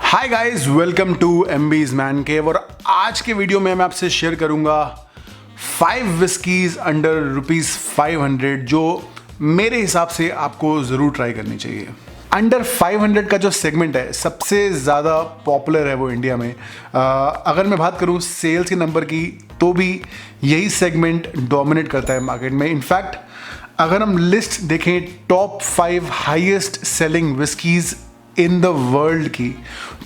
Hi guys, welcome to MB's man cave. और आज के वीडियो में मैं आपसे शेयर करूंगा 5 विस्कीज अंडर ₹500 जो मेरे हिसाब से आपको ज़रूर ट्राई करनी चाहिए। अंडर 500 का जो सेगमेंट है सबसे ज़्यादा पॉपुलर है वो इंडिया में। अगर मैं बात करूं सेल्स के नंबर की तो भी यही सेगमेंट डोमिनेट करता है मार्केट में। इनफैक्ट अगर हम लिस्ट देखें top 5 highest selling whiskies in the world की,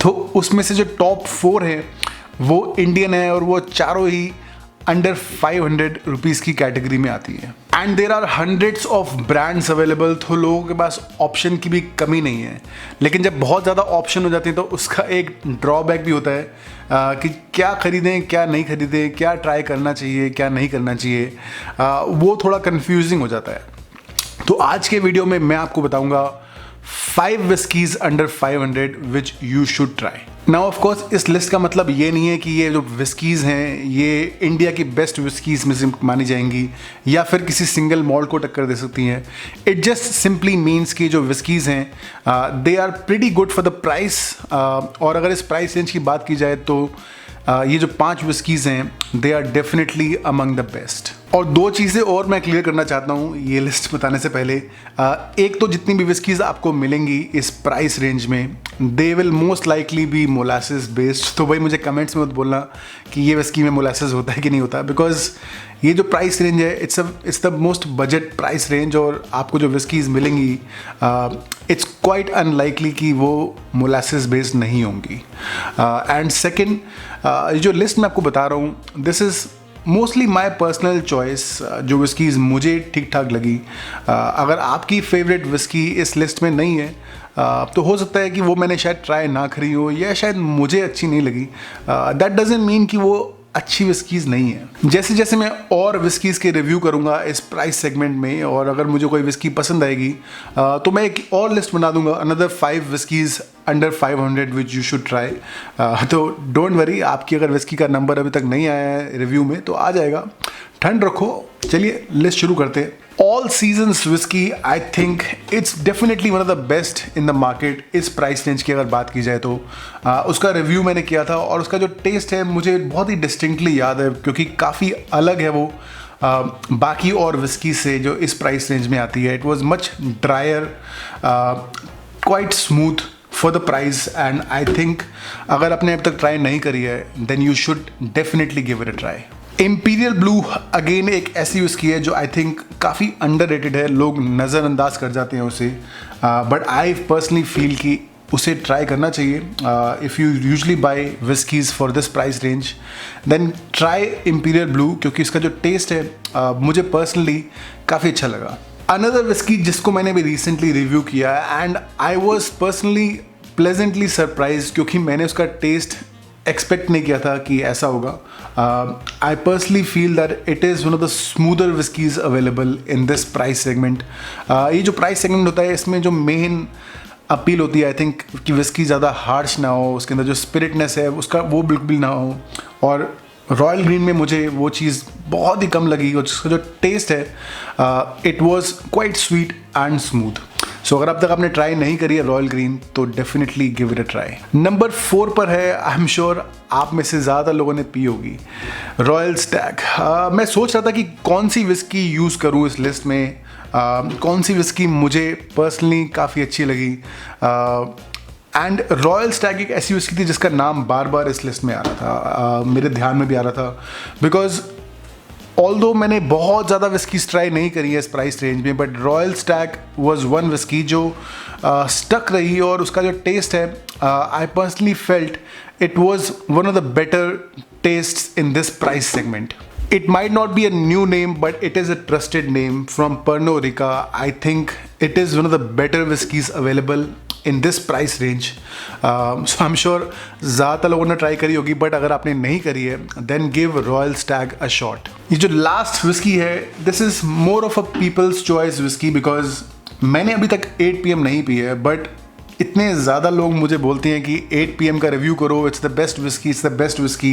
तो उसमें से जो टॉप 4 हैं वो इंडियन है और वो चारों ही अंडर 500 रुपीज़ की कैटेगरी में आती है। And there are hundreds of brands available, तो लोगों के पास ऑप्शन की भी कमी नहीं है। लेकिन जब बहुत ज़्यादा ऑप्शन हो जाते हैं तो उसका एक ड्रॉबैक भी होता है कि क्या खरीदें क्या नहीं खरीदें, क्या ट्राई करना चाहिए क्या नहीं करना चाहिए, वो थोड़ा कंफ्यूजिंग हो जाता है। तो आज के वीडियो में मैं आपको बताऊंगा 5 whiskeys under 500 which you should try. Now of course इस लिस्ट का मतलब ये नहीं है कि ये जो विस्कीज़ हैं ये इंडिया की बेस्ट विस्कीज़ में से मानी जाएंगी या फिर किसी सिंगल मॉल्ट को टक्कर दे सकती हैं। इट जस्ट सिंपली मीन्स कि जो विस्कीज़ हैं they are pretty good for the price. और अगर इस प्राइस रेंज की बात की जाए तो ये जो 5 विस्कीज़ हैं they are definitely among the best. और 2 चीज़ें और मैं क्लियर करना चाहता हूँ ये लिस्ट बताने से पहले। एक तो जितनी भी विस्कीज़ आपको मिलेंगी इस प्राइस रेंज में they will most likely B molasses based. तो भाई मुझे कमेंट्स में मत बोलना कि ये विस्की में मोलासेस होता है कि नहीं होता, बिकॉज ये जो प्राइस रेंज है it's the most budget price range. और आपको जो विस्कीज़ मिलेंगी इट्स क्वाइट अनलाइकली कि वो मोलासेस बेस्ड नहीं होंगी। एंड सेकेंड, जो लिस्ट मैं आपको बता रहा हूँ this is mostly my personal choice, जो विस्कीज़ मुझे ठीक ठाक लगी। अगर आपकी फेवरेट विस्की इस लिस्ट में नहीं है तो हो सकता है कि वो मैंने शायद ट्राई ना करी हो या शायद मुझे अच्छी नहीं लगी। दैट डजंट मीन कि वो अच्छी विस्कीज़ नहीं है। जैसे जैसे मैं और विस्कीज़ के रिव्यू करूंगा इस प्राइस सेगमेंट में और अगर मुझे कोई विस्की पसंद आएगी तो मैं एक और लिस्ट बना दूंगा, another 5 whiskies under 500 which you should try. तो डोंट वरी, आपकी अगर विस्की का नंबर अभी तक नहीं आया है रिव्यू में तो आ जाएगा, ठंड रखो। चलिए लिस्ट शुरू करते हैं। All seasons whisky I think it's definitely one of the best in the market. इस प्राइस रेंज की अगर बात की जाए तो उसका रिव्यू मैंने किया था और उसका जो टेस्ट है मुझे बहुत ही डिस्टिंक्टली याद है क्योंकि काफ़ी अलग है वो बाकी और विस्की से जो इस प्राइस रेंज में आती है। It was much drier, quite smooth for the price and I think अगर आपने अब तक ट्राई नहीं करी है then you should definitely give it a try. Imperial Blue again एक ऐसी विस्की है जो आई थिंक काफ़ी अंडररेटेड है, लोग नज़रअंदाज कर जाते हैं उसे, बट आई पर्सनली फील कि उसे ट्राई करना चाहिए। If you usually buy whiskies for this price range then try Imperial Blue क्योंकि इसका जो टेस्ट है मुझे पर्सनली काफ़ी अच्छा लगा। अनदर विस्की जिसको मैंने भी रिसेंटली रिव्यू किया है and I was personally pleasantly surprise क्योंकि मैंने उसका टेस्ट एक्सपेक्ट नहीं किया था कि ऐसा होगा। I personally feel that it is one of the smoother whiskies available in this price segment. ये जो प्राइस सेगमेंट होता है इसमें जो मेन अपील होती है आई थिंक कि विस्की ज़्यादा हार्श ना हो, उसके अंदर जो स्पिरिटनेस है उसका वो बिल्कुल ना हो। और रॉयल ग्रीन में मुझे वो चीज़ बहुत ही कम लगी और जिसका जो टेस्ट है it was quite sweet and smooth. So अगर अब तक आपने ट्राई नहीं करी है रॉयल ग्रीन तो definitely give it a try. Number 4 पर है, आई एम श्योर आप में से ज़्यादा लोगों ने पी होगी, रॉयल स्टैग। मैं सोच रहा था कि कौन सी विस्की यूज़ करूँ इस लिस्ट में, कौन सी विस्की मुझे पर्सनली काफ़ी अच्छी लगी। एंड रॉयल स्टैग एक ऐसी विस्की थी जिसका नाम बार बार इस लिस्ट में आ रहा था, मेरे ध्यान में भी आ रहा था बिकॉज ऑल्दो मैंने बहुत ज़्यादा विस्कीज ट्राई नहीं करी है इस प्राइस रेंज में, but Royal Stag was one whisky जो स्टक रही और उसका जो टेस्ट है I personally felt it was one of the better taste in this price segment. It might not be a new name, but it is a trusted name from Pernod Ricard. I think it is one of the better whiskies available in this price range. So I'm sure ज़्यादा लोगों ने try करी होगी, but अगर आपने नहीं करी है then give Royal Stag a shot. ये जो लास्ट विस्की है this is more of a people's choice whiskey because मैंने अभी तक 8 PM नहीं पी है, बट इतने ज़्यादा लोग मुझे बोलते हैं कि 8 PM का रिव्यू करो, it's the best whisky, it's the best whisky.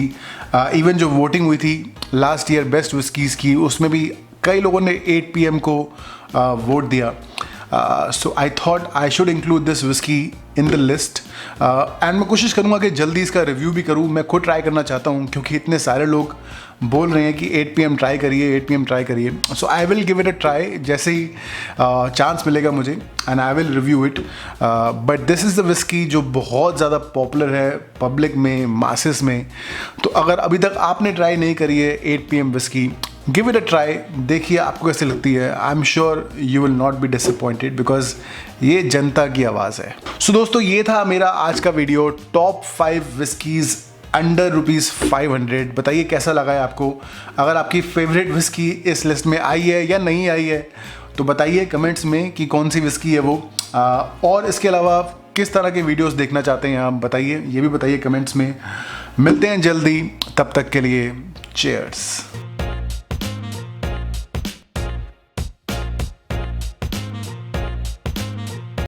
Even जो वोटिंग हुई थी लास्ट ईयर बेस्ट विस्कीज़ की उसमें भी कई लोगों ने 8 PM को वोट दिया। So I thought I should include this whisky in the list and मैं कोशिश करूँगा कि जल्दी इसका रिव्यू भी करूँ। मैं खुद ट्राई करना चाहता हूँ क्योंकि इतने सारे लोग बोल रहे हैं कि 8 PM ट्राई करिए, 8 PM ट्राई करिए। So I will give it a try जैसे ही चांस मिलेगा मुझे, and I will review it. But this is the whisky जो बहुत ज़्यादा पॉपुलर है पब्लिक में, मासेस में। तो अगर अभी तक आपने ट्राई नहीं करी है 8 PM whisky, give it a try, देखिए आपको कैसे लगती है। I am sure you will not be disappointed because ये जनता की आवाज़ है। सो दोस्तों, ये था मेरा आज का वीडियो, टॉप 5 विस्कीज़ अंडर ₹500। बताइए कैसा लगा है आपको। अगर आपकी फेवरेट विस्की इस लिस्ट में आई है या नहीं आई है तो बताइए कमेंट्स में कि कौन सी विस्की है वो। और इसके अलावा किस तरह के वीडियोस देखना चाहते हैं आप, बताइए, ये भी बताइए कमेंट्स में। मिलते हैं जल्दी, तब तक के लिए चीयर्स।